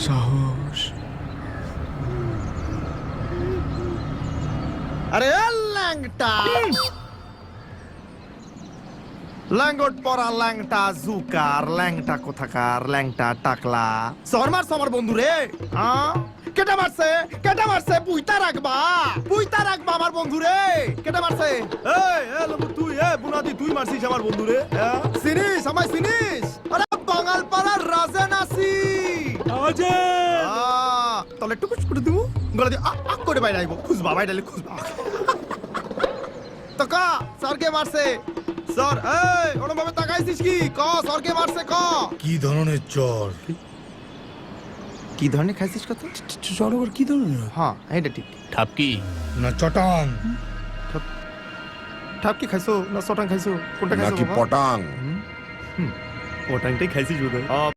সাহস। আরে ল্যাংটা, ল্যাঙ্গট পরা ল্যাংটা জুকার, ল্যাংটা কোথাকার, ল্যাংটা টাকলা সর মারছে আমার বন্ধু রে। কেটে মারছে, কেটে মারছে, বুইতা রাখবা, বুইতা রাখবা আমার বন্ধু রে। কেটে মারছে, তুই বুনাদি তুই মারছিস আমার বন্ধু রে। চিনিস আমায় চিনিস? আরে বাঙাল পাড়ার রাজেন আছি। তাহলে একটু কুচ করে দিব, গলা দিয়ে আক করে বাইরে আইব, খুঁজবা বাইরে খুঁজবা। তো কা স্যারকে মারছে স্যার, এই ওরম ভাবে তাকাইছিস কি? ক স্যারকে মারছে ক। কি ধরনের চর? কি ধরনের খাইছিস কত? সরোবর কি ধরনের? হ্যাঁ এটা ঠিক। ঠাপকি না চটাং? ঠাপকি খাইছো না চটাং খাইছো? কোনটা খাইছো নাকি বাবা? পটাং? পটাংটাই খাইছিস বোধহয়।